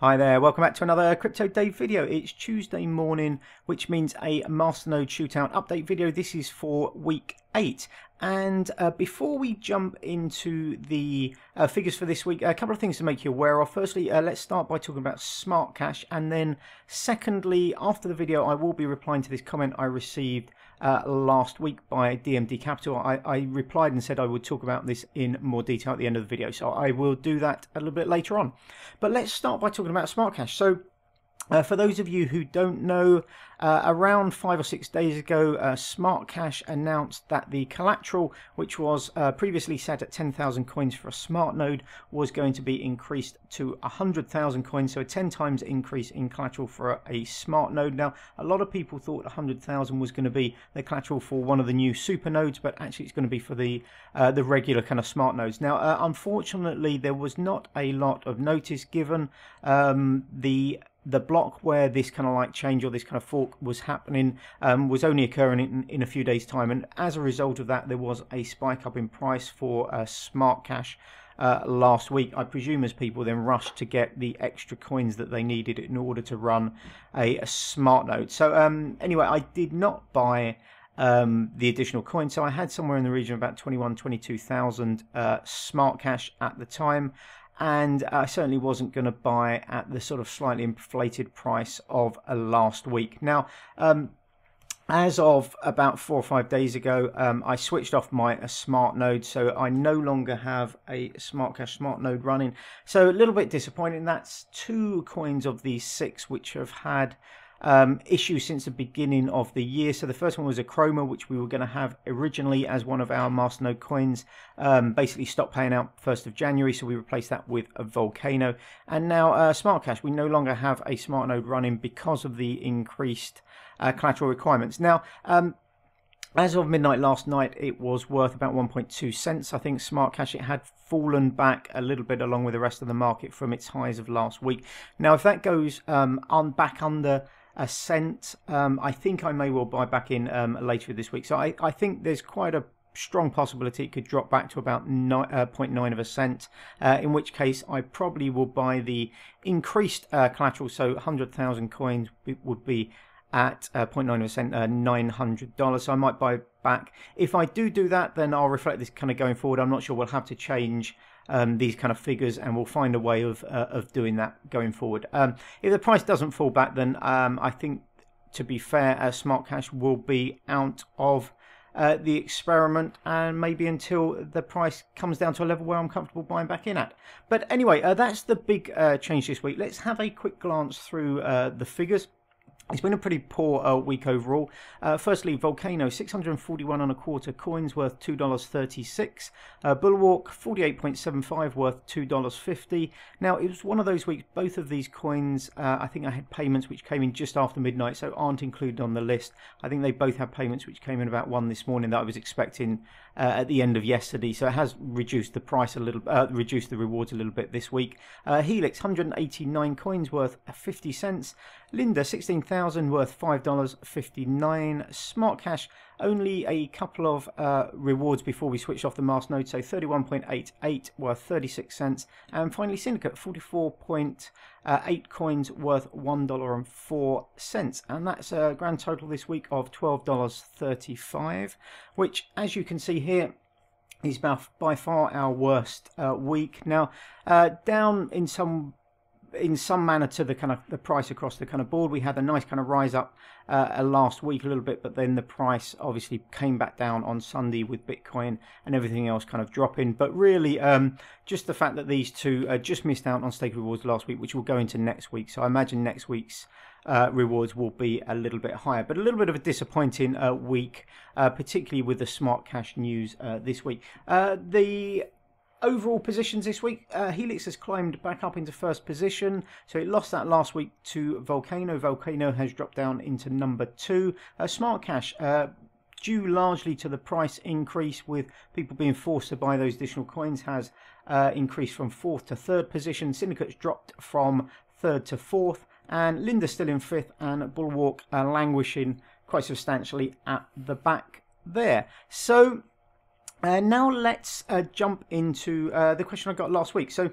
Hi there, welcome back to another Crypto Dave video. It's Tuesday morning, which means a Masternode Shootout update video. This is for week 8. And before we jump into the figures for this week, a couple of things to make you aware of. Firstly, let's start by talking about Smartcash. And then secondly, after the video, I will be replying to this comment I received last week by DMD Capital. I replied and said I would talk about this in more detail at the end of the video. So I will do that a little bit later on. But let's start by talking about Smartcash. So for those of you who don't know, around 5 or 6 days ago, Smartcash announced that the collateral, which was previously set at 10,000 coins for a smart node, was going to be increased to 100,000 coins, so a 10 times increase in collateral for a smart node. Now, a lot of people thought 100,000 was going to be the collateral for one of the new super nodes, but actually it's going to be for the regular kind of smart nodes. Now, unfortunately, there was not a lot of notice given. The block where this kind of like change or this kind of fork was happening was only occurring in a few days time, and as a result of that there was a spike up in price for Smartcash last week. I presume as people then rushed to get the extra coins that they needed in order to run a smart node. So anyway, I did not buy the additional coins, so I had somewhere in the region of about 22,000 Smartcash at the time. And I certainly wasn't going to buy at the sort of slightly inflated price of last week. Now, as of about 4 or 5 days ago, I switched off my smart node, so I no longer have a Smartcash smart node running. So a little bit disappointing. That's 2 coins of these 6 which have had issues since the beginning of the year. So the first one was a Chroma, which we were going to have originally as one of our Masternode coins, basically stopped paying out 1st of January, so we replaced that with a Vulcano. And now Smartcash, we no longer have a smart node running because of the increased collateral requirements. Now, as of midnight last night, it was worth about 1.2 cents. I think Smartcash, it had fallen back a little bit along with the rest of the market from its highs of last week. Now, if that goes back under a cent, I think I may well buy back in later this week. So I think there's quite a strong possibility it could drop back to about 0.9 of a cent, in which case I probably will buy the increased collateral. So 100,000 coins would be at 0.9 of a cent, $900. So I might buy back. If I do that, then I'll reflect this kind of going forward. I'm not sure. We'll have to change these kind of figures, and we'll find a way of doing that going forward. If the price doesn't fall back, then I think, to be fair, Smartcash will be out of the experiment, and maybe until the price comes down to a level where I'm comfortable buying back in at. But anyway, that's the big change this week. Let's have a quick glance through the figures. It's been a pretty poor week overall. Firstly, Vulcano, 641 and a quarter coins, worth $2.36. Bulwark, 48.75, worth $2.50. Now, it was one of those weeks, both of these coins, I think I had payments which came in just after midnight, so aren't included on the list. I think they both have payments which came in about 1 this morning that I was expecting at the end of yesterday. So it has reduced the price a little, reduced the rewards a little bit this week. Helix, 189 coins, worth 50 cents. Linda, 16,000, worth $5.59. Smartcash, only a couple of rewards before we switched off the Masternode, so 31.88, worth 36 cents. And finally, Syndicate, 44.8 coins, worth $1.04. And that's a grand total this week of $12.35, which, as you can see here, is by far our worst week. Now, down in some manner to the kind of the price across the kind of board. We had a nice kind of rise up last week a little bit, but then the price obviously came back down on Sunday with Bitcoin and everything else kind of dropping. But really, just the fact that these two just missed out on stake rewards last week, which will go into next week. So I imagine next week's rewards will be a little bit higher, but a little bit of a disappointing week, particularly with the Smartcash news this week. The overall positions this week, Helix has climbed back up into first position, so it lost that last week to Vulcano. Vulcano has dropped down into number 2. Smartcash, due largely to the price increase with people being forced to buy those additional coins, has increased from 4th to 3rd position. Syndicate's dropped from 3rd to 4th, and Linda still in 5th, and Bulwark languishing quite substantially at the back there. So now let's jump into the question I got last week. So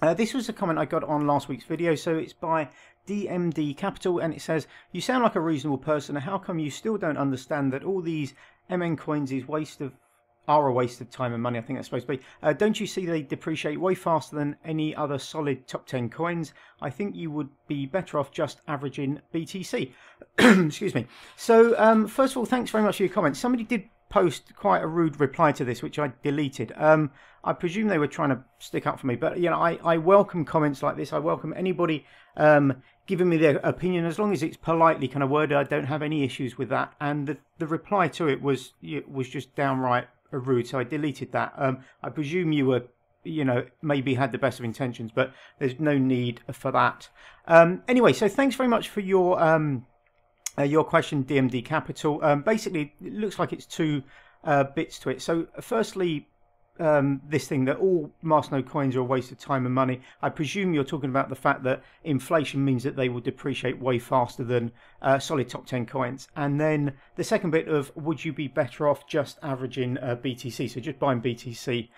This was a comment I got on last week's video, so it's by DMD Capital, and it says, "You sound like a reasonable person. How come you still don't understand that all these MN coins are a waste of time and money?" I think that's supposed to be. "Don't you see they depreciate way faster than any other solid top 10 coins? I think you would be better off just averaging BTC." Excuse me. So first of all, thanks very much for your comment. Somebody did post quite a rude reply to this, which I deleted. I presume they were trying to stick up for me, but you know, I welcome comments like this. I welcome anybody giving me their opinion, as long as it's politely kind of worded. I don't have any issues with that. And the reply to it was just downright rude, so I deleted that. I presume you were, you know, maybe had the best of intentions, but there's no need for that. Anyway, so thanks very much for your question, DMD Capital. Basically, it looks like it's two bits to it. So firstly, this thing that all Masternode coins are a waste of time and money. I presume you're talking about the fact that inflation means that they will depreciate way faster than solid top 10 coins. And then the second bit of, would you be better off just averaging BTC, so just buying BTC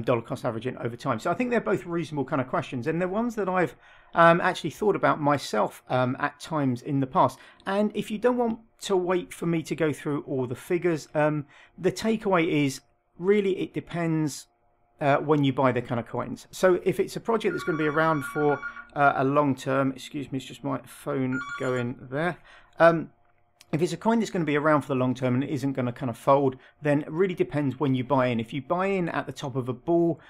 dollar cost averaging over time? So I think they're both reasonable kind of questions, and they're ones that I've actually thought about myself at times in the past. And if you don't want to wait for me to go through all the figures, the takeaway is, really, it depends when you buy the kind of coins. So if it's a project that's going to be around for a long term, excuse me, it's just my phone going there. If it's a coin that's going to be around for the long term and it isn't going to kind of fold, then it really depends when you buy in. If you buy in at the top of a bull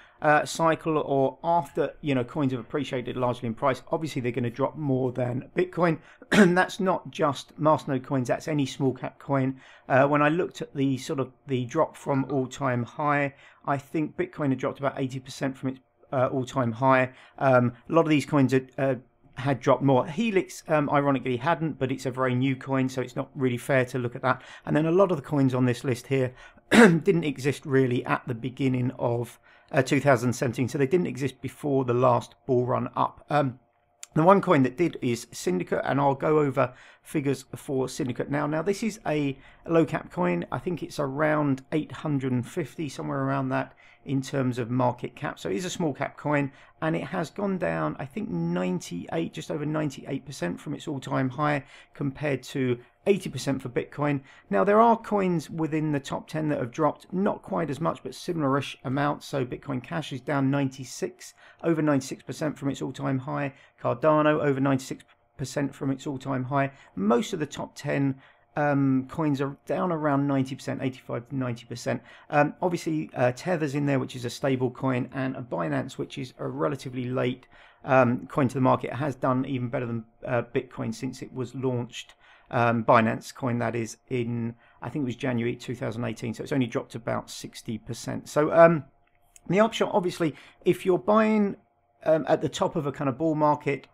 cycle, or after, you know, coins have appreciated largely in price, obviously they're going to drop more than Bitcoin. And that's not just Masternode coins, that's any small cap coin. When I looked at the sort of the drop from all-time high, I think Bitcoin had dropped about 80% from its all-time high. A lot of these coins had dropped more. Helix, ironically, hadn't, but it's a very new coin, so it's not really fair to look at that. And then a lot of the coins on this list here didn't exist really at the beginning of 2017, so they didn't exist before the last bull run up. The one coin that did is Syndicate, and I'll go over figures for Syndicate now. Now, this is a low cap coin. I think it's around 850, somewhere around that, in terms of market cap. So it is a small cap coin, and it has gone down, I think, 98, just over 98% from its all-time high, compared to 80% for Bitcoin. Now, there are coins within the top 10 that have dropped, not quite as much, but similar-ish amounts. So Bitcoin Cash is down over 96% from its all-time high. Cardano over 96% from its all-time high. Most of the top 10 coins are down around 90%, 85 to 90%. Obviously, Tether's in there, which is a stable coin, and a Binance, which is a relatively late coin to the market. It has done even better than Bitcoin since it was launched. Binance coin, that is, in, I think it was January 2018, so it's only dropped about 60%. So the upshot, obviously, if you're buying at the top of a kind of bull market,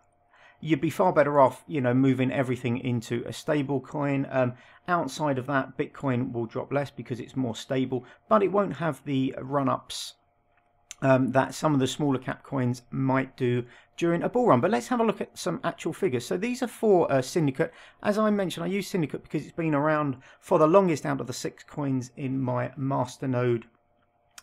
you'd be far better off, you know, moving everything into a stable coin. Outside of that, Bitcoin will drop less because it's more stable, but it won't have the run-ups that some of the smaller cap coins might do during a bull run. But let's have a look at some actual figures. So these are for Syndicate. As I mentioned, I use Syndicate because it's been around for the longest out of the 6 coins in my Masternode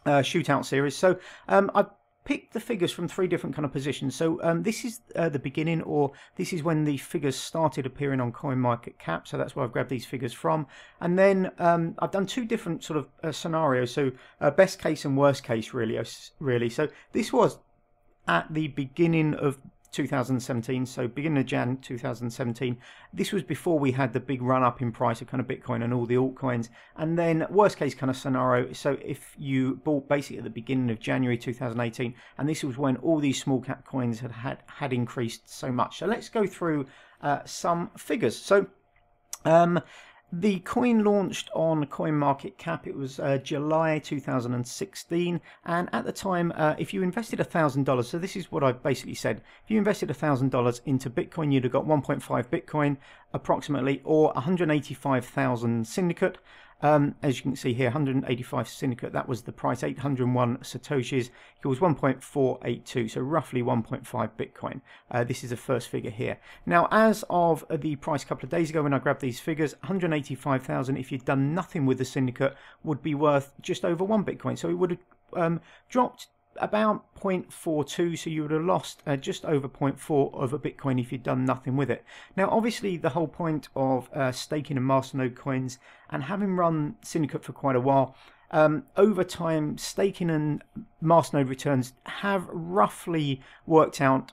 Shootout series. So I've picked the figures from 3 different kind of positions. So this is the beginning, or this is when the figures started appearing on CoinMarketCap. So that's where I've grabbed these figures from. And then I've done 2 different sort of scenarios. So best case and worst case, really. So this was at the beginning of 2017, so beginning of Jan 2017. This was before we had the big run up in price of kind of Bitcoin and all the altcoins. And then worst case kind of scenario, so if you bought basically at the beginning of January 2018, and this was when all these small cap coins had increased so much. So let's go through some figures. So the coin launched on CoinMarketCap. It was July 2016, and at the time, if you invested $1,000, so this is what I've basically said, if you invested $1,000 into Bitcoin, you'd have got 1.5 Bitcoin approximately, or 185,000 Syndicate. As you can see here, 185 Syndicate, that was the price. 801 Satoshis equals 1.482, so roughly 1.5 Bitcoin. This is the first figure here. Now, as of the price a couple of days ago when I grabbed these figures, 185,000, if you'd done nothing with the Syndicate, would be worth just over 1 Bitcoin. So it would have dropped about 0.42, so you would have lost just over 0.4 of a Bitcoin if you'd done nothing with it. Now, obviously, the whole point of staking in Masternode coins and having run Syndicate for quite a while, over time, staking and Masternode returns have roughly worked out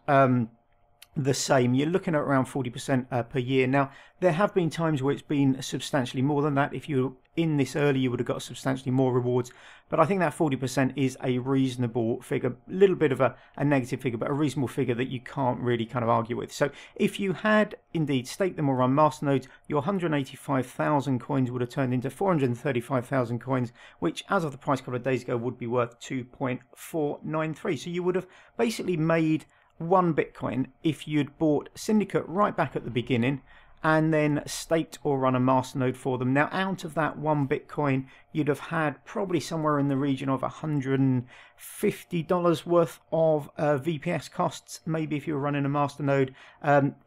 the same. You're looking at around 40% per year. Now, there have been times where it's been substantially more than that. If you're in this early, you would have got substantially more rewards. But I think that 40% is a reasonable figure, a little bit of a negative figure, but a reasonable figure that you can't really kind of argue with. So if you had indeed staked them or run Masternodes, your 185,000 coins would have turned into 435,000 coins, which as of the price a couple of days ago would be worth 2.493. So you would have basically made 1 Bitcoin if you'd bought Syndicate right back at the beginning and then staked or run a Masternode for them. Now, out of that 1 Bitcoin, you'd have had probably somewhere in the region of $150 worth of VPS costs, maybe if you were running a Masternode.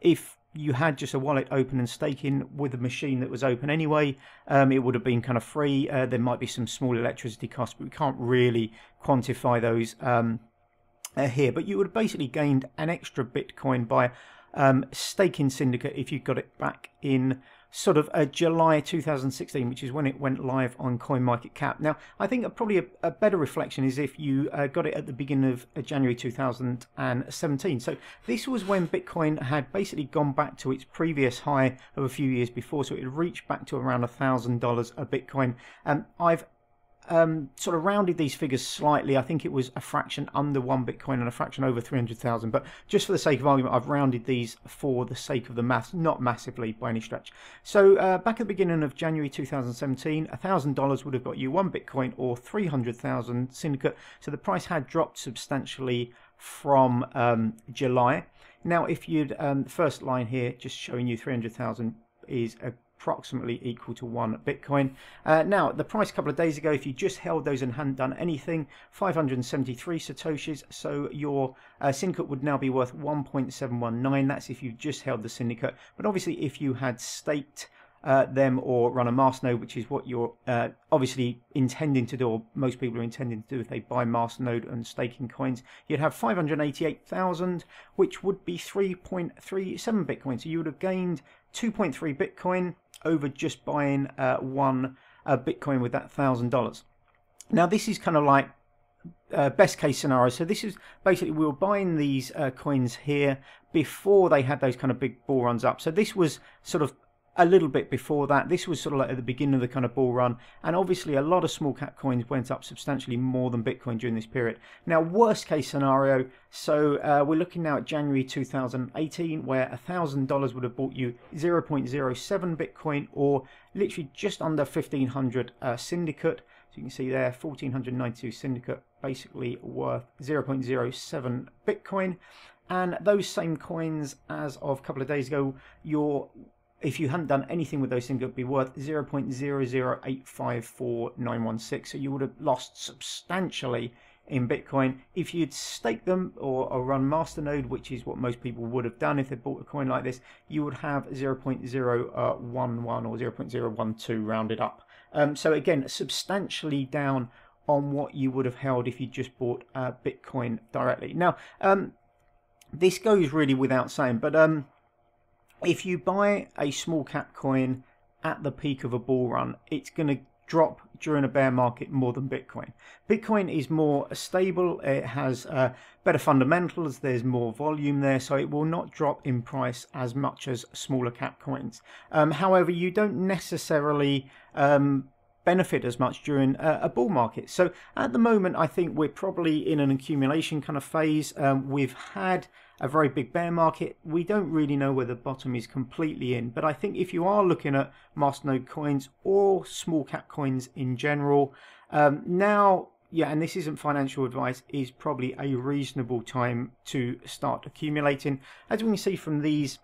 If you had just a wallet open and staking with a machine that was open anyway, it would have been kind of free. There might be some small electricity costs, but we can't really quantify those here. But you would have basically gained an extra Bitcoin by staking Syndicate if you got it back in sort of July 2016, which is when it went live on CoinMarketCap. Now, I think probably a better reflection is if you got it at the beginning of January 2017. So this was when Bitcoin had basically gone back to its previous high of a few years before. So it had reached back to around $1,000 a Bitcoin. I've sort of rounded these figures slightly. I think it was a fraction under 1 Bitcoin and a fraction over 300,000. But just for the sake of argument, I've rounded these for the sake of the maths, not massively by any stretch. So back at the beginning of January 2017, $1,000 would have got you 1 Bitcoin or 300,000 Syndicate. So the price had dropped substantially from July. Now, if you'd, first line here, just showing you 300,000 is approximately equal to 1 Bitcoin. Now, the price a couple of days ago, if you just held those and hadn't done anything, 573 Satoshis. So your Syndicate would now be worth 1.719. That's if you just held the Syndicate. But obviously, if you had staked them or run a Masternode, which is what you're obviously intending to do, or most people are intending to do if they buy Masternode and staking coins, you'd have 588,000, which would be 3.37 Bitcoin. So you would have gained 2.3 Bitcoin over just buying 1 Bitcoin with that $1,000. Now, this is kind of like best case scenario. So this is basically, we were buying these coins here before they had those kind of big bull runs up. So this was sort of a little bit before that. This was sort of like at the beginning of the kind of bull run, and obviously a lot of small cap coins went up substantially more than Bitcoin during this period. Now, worst case scenario, so we're looking now at January 2018, where $1,000 would have bought you 0.07 Bitcoin, or literally just under 1,500 Syndicate. So you can see there, 1,492 Syndicate, basically worth 0.07 Bitcoin. And those same coins, as of a couple of days ago, if you hadn't done anything with those things, it would be worth 0.00854,916. So you would have lost substantially in Bitcoin. If you'd staked them or run Masternode, which is what most people would have done if they bought a coin like this, you would have 0.011 or 0.012 rounded up. So again, substantially down on what you would have held if you just bought Bitcoin directly. Now, this goes really without saying, but if you buy a small cap coin at the peak of a bull run, it's going to drop during a bear market more than Bitcoin. Bitcoin is more stable, it has better fundamentals, there's more volume there, so it will not drop in price as much as smaller cap coins. However, you don't necessarily benefit as much during a bull market. So at the moment, I think we're probably in an accumulation kind of phase. We've had a very big bear market. We don't really know where the bottom is completely in, but I think if you are looking at Masternode coins or small cap coins in general, now, yeah, and this isn't financial advice, is probably a reasonable time to start accumulating. As we can see from these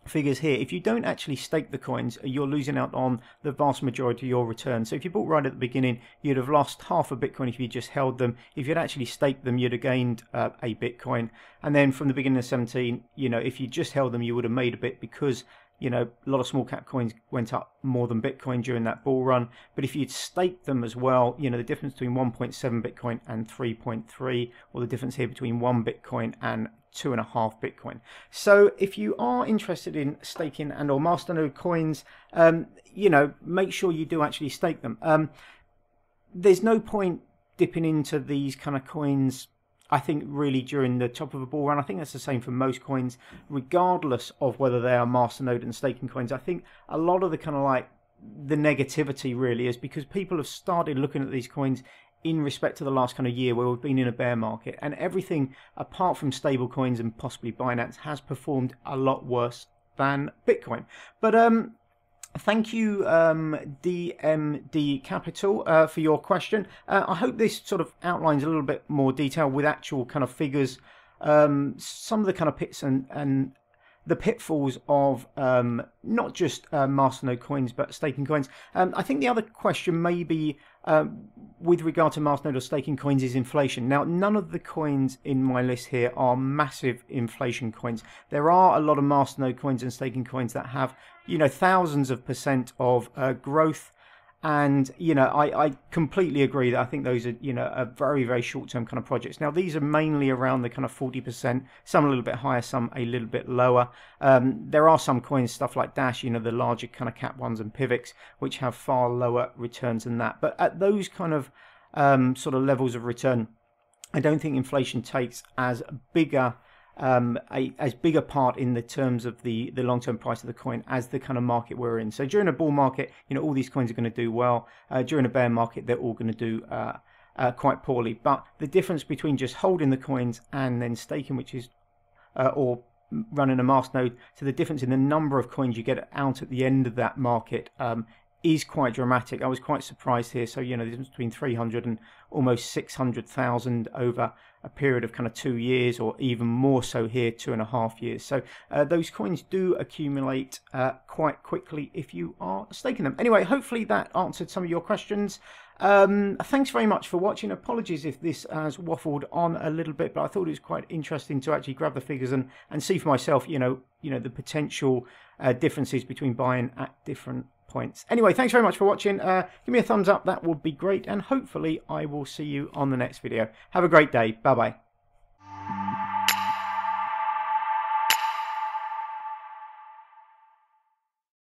figures here, if you don't actually stake the coins, you're losing out on the vast majority of your return. So if you bought right at the beginning, you'd have lost half a Bitcoin if you just held them. If you'd actually staked them, you'd have gained a Bitcoin. And then from the beginning of 17, you know, if you just held them, you would have made a bit, because you know, a lot of small cap coins went up more than Bitcoin during that bull run. But if you'd staked them as well, you know, the difference between 1.7 Bitcoin and 3.3, or the difference here between 1 Bitcoin and 2.5 Bitcoin. So if you are interested in staking and or Masternode coins, you know, make sure you do actually stake them. There's no point dipping into these kind of coins, I think, really during the top of a bull run. I think that's the same for most coins, regardless of whether they are Masternode and staking coins. I think a lot of the kind of like the negativity really is because people have started looking at these coins in respect to the last kind of year where we've been in a bear market, and everything apart from stable coins and possibly Binance has performed a lot worse than Bitcoin. But thank you, DMD Capital, for your question. I hope this sort of outlines a little bit more detail with actual kind of figures, some of the kind of pits and the pitfalls of not just Masternode coins, but staking coins. I think the other question may be with regard to Masternode or staking coins is inflation. Now, none of the coins in my list here are massive inflation coins. There are a lot of Masternode coins and staking coins that have, you know, thousands of % of growth. And, you know, I completely agree that I think those are, you know, a very, very short-term kind of projects. Now, these are mainly around the kind of 40%, some a little bit higher, some a little bit lower. There are some coins, stuff like Dash, you know, the larger kind of cap ones, and Pivx, which have far lower returns than that. But at those kind of sort of levels of return, I don't think inflation takes as bigger as big a part in the terms of the long-term price of the coin as the kind of market we're in. So during a bull market, you know, all these coins are going to do well. During a bear market, they're all going to do quite poorly. But the difference between just holding the coins and then staking, which is or running a Masternode, so the difference in the number of coins you get out at the end of that market is quite dramatic. I was quite surprised here. So, you know, the difference between 300 and almost 600,000 over a period of kind of 2 years, or even more so here, 2.5 years. So those coins do accumulate quite quickly if you are staking them. Anyway, hopefully that answered some of your questions. Thanks very much for watching. Apologies if this has waffled on a little bit, but I thought it was quite interesting to actually grab the figures and see for myself, you know, the potential differences between buying at different points. Anyway, thanks very much for watching. Give me a thumbs up, that would be great, and hopefully I will see you on the next video. Have a great day. Bye bye.